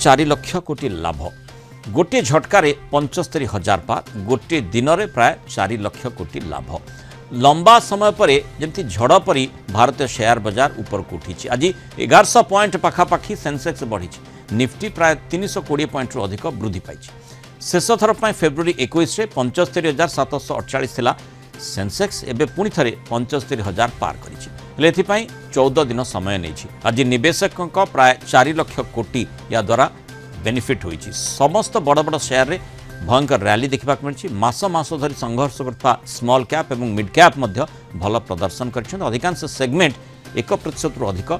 4 लाख कोटी लाभ गोटे झटकार 75,000 पार गोटे दिन में प्राय 4 लाख कोटी लाभ लंबा समय पर जमती झड़ परी भारतीय शेयर बाजार ऊपर को उठी आज 1100 पॉइंट पाखापाखि सेंसेक्स बढ़ी निफ्टी प्राय 320 पॉइंट अधिक वृद्धि पाई शेष थर फेब्रुआरी 21 में 75,748 थिला सेंसेक्स एबे पुणी थे 75,000 पार कर 14 दिन समय नहीं आज निवेशकों प्राय 4 लाख कोटी या द्वारा बेनिफिट होई समस्त बड़ बड़ शेयर रे भयंकर रैली देखा मिली मास मास धरी संघर्ष करता स्मॉल कैप और मिड कैप भल प्रदर्शन कर अधिकांश सेगमेंट 1% रु अधिक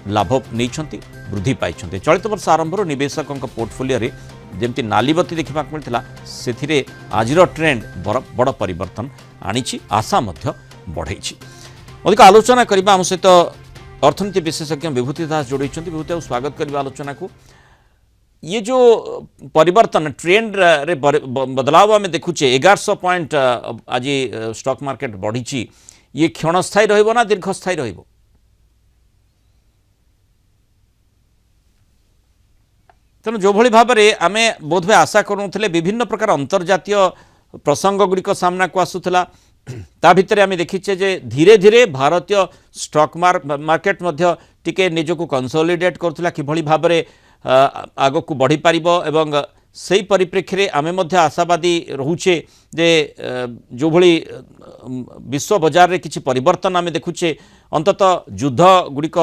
लाभ नहीं वृद्धि पाई चलित वर्ष आरंभ निवेशकों पोर्टफोलियो रे जमती नालीबती देखा मिलता से आज ट्रेंड बड़ परिवर्तन आनी आशा बढ़ई अधिक आलोचना करने आम सहित अर्थनीति विशेषज्ञ विभूति दास जोड़ी विभूति स्वागत करवा आलोचना को ये जो परिवर्तन ट्रेंड रे बदलाव आम देखुचे 1100 पॉइंट आज स्टॉक मार्केट बढ़ी ये क्षणस्थायी रहिबो ना दीर्घस्थायी रहिबो तेणु जो भली भाव में आम बोधवे आशा करूले विभिन्न प्रकार अंतर्जातीय प्रसंग गुड़िक सामना को आसूला ता भितर आम देखीचे जे धीरे धीरे भारतीय स्टॉक मार्केट मध्य टिके निजको कंसोलिडेट करुला किभली भाव में आग को बढ़ी पारिबो एवं सही परिप्रेक्षी रे आमे मध्य आशावादी रहुचे जे जो भली विश्व बाजार रे किछि परिवर्तन आमे देखुचे अंततः युद्ध गुड़िक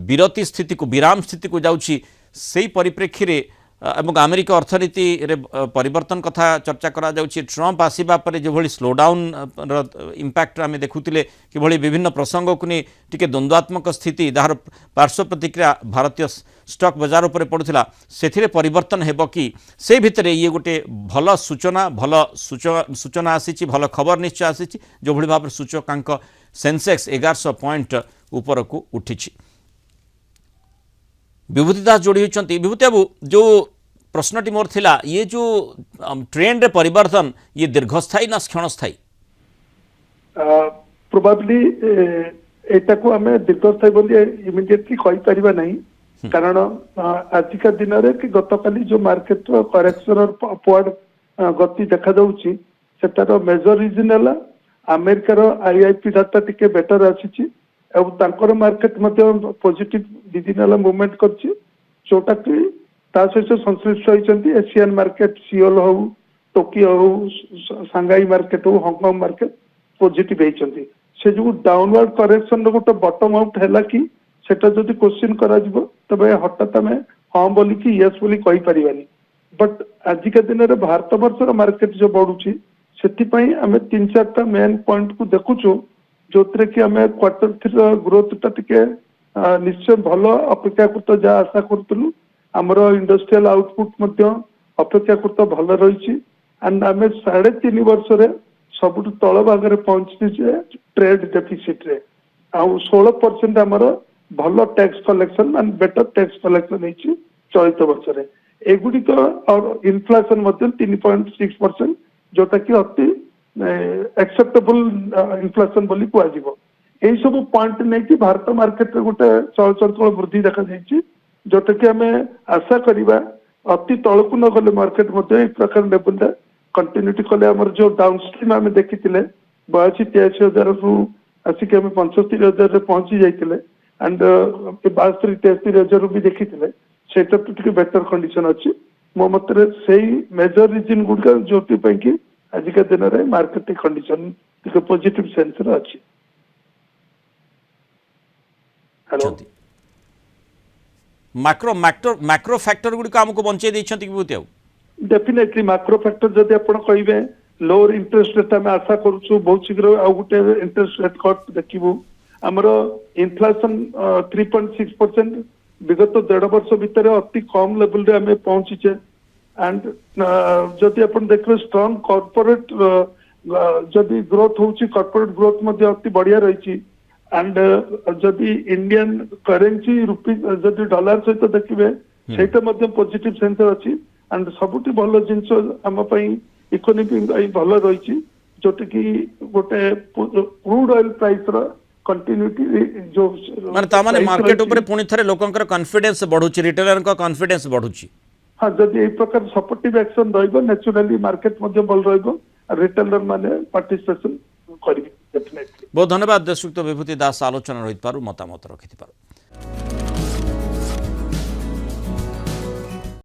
विरति स्थिति को विराम स्थिति को जाउछि सही परिप्रेक्षी रे एवं अमेरिका अर्थनीति रे परिवर्तन कथा चर्चा करा जाउछि ट्रम्प आसीबा परे जो भली स्लोडाउन इंपैक्ट आमे देखुतिले कि भली विभिन्न प्रसंग को नहीं टिके द्वंद्वात्मक स्थिति दार पार्श्व प्रतिक्रिया भारतीय स्टॉक बाजार उपर पड़ुला से परिवर्तन हेब कि से भितर ये गोटे भल सूचना आसी भल खबर निश्चय आसी जो भली भाव सूचकांक सेंसेक्स 1100 पॉइंट ऊपर को उठी विभूति दास जोड़ी होती विभूति बाबू जो प्रश्नटी मोर थिला ये जो ट्रेंड रे परिवर्तन ये दीर्घस्थायी ना क्षणस्थायी प्रोबेबली एटा को हमें दीर्घस्थायी बोली इमिडिएटली कहि परिबा नहीं कारण आजिका दिन रे कि गतकाली जो मार्केट रो करेक्शन और अपवर्ड गति देखा जाउची सेटार मेजर रीजन है अमेरिका रो आईआईपी डाटा टिके बेटर आसी मार्केट पॉजिटिव डिजिटल मूवमेंट करछि जोटा कि सहित संश्लिष्ट होती एशियन मार्केट सियोल हो टोकियो हो सांघाई मार्केट हो हांगकांग मार्केट पॉजिटिव होती से जो डाउनवर्ड करेक्शन गोटे बटम आउट है कि सेटा जदि क्वेश्चन करा तबे हठात आम हाँ बोली कि यस बोली कहि परिबानी बट आजिका दिन में भारत वर्षर मार्केट जो बढ़ुची से आम 3-4टा मेन पॉइंट को देखुचु जो कि आम क्वार्टर 3 ग्रोथ टा टिके निश्चय भल अपेक्षाकृत जहाँ आशा करूँ आमर इंडस्ट्रियल आउटपुट अपेक्षाकृत भल रही एंड आम 3.5 वर्ष सब तल भाग में पहुंचे ट्रेड डेफिसिट रे 16% आमर भल tax collection and better tax collection होती चलित वर्ष एगुड़िक और इनफ्लेशन 3.6% जोटा कि अति एक्सेप्टेबल इनफ्लेशन बोली कह यही सब पॉइंट नहीं कि भारत मार्केट रे गोटे चलचंचल वृद्धि देखा जाइए जोटा कि आम आशा करवा अति तलक न गले मार्केट एक प्रकार लेवल कंटिन्यूटी कले आम जो डाउनस्ट्रीम आम देखी 82-83 रु आसिक आम 75,000 पहुंची जाते एंड 72-73 रु भी देखी से बेटर कंडीशन अच्छी मो मत से मेजर रिजन गुड़िक जो कि आजिका दिन में मार्केट कंडीशन पॉजिटिव सेंस अच्छी हेलो मैक्रो फैक्टर गुड़िक आमको बंचे देछंती डेफिनेटली मैक्रो फैक्टर जदि आपण कहिबे लोअर इंटरेस्ट रेट आम आशा करूछु बहुत शीघ्र आ गोटे इंटरेस्ट रेट कट देखिबू हमरो इन्फ्लेशन 3.6% विगत 1.5 वर्ष भितर अति कम लेवल रे आम पहुंचीचे एंड जदि आपण देखबे स्ट्रांग कॉर्पोरेट जदि ग्रोथ होची कॉर्पोरेट ग्रोथ मध्ये अति बढ़िया रही एंड जदि इंडियन करेन्सी रुपी जदि डॉलर सहित देखिबे सेटा मध्ये पॉजिटिव सेंस अछि एंड सबुठी भलो जिंस हम पई इकोनॉमी भल रही जोटा कि गोटे क्रूड ऑयल प्राइस रो कंटिन्यूटी जो माने मार्केट ऊपर पुणी थे लोकंकर कॉन्फिडेंस बढ़ुची रिटेलर का कॉन्फिडेंस बढ़ुची हाँ जदि एई प्रकार सपोर्टिव एक्शन रहइबो नेचुरली मार्केट मध्ये भल रहइबो रिटेलर माने पार्टिसिपेशन करिवे डेफिनेटली। बहुत धन्यवाद देशुक्त विभूति दास आलोचना रही मतामत रखि।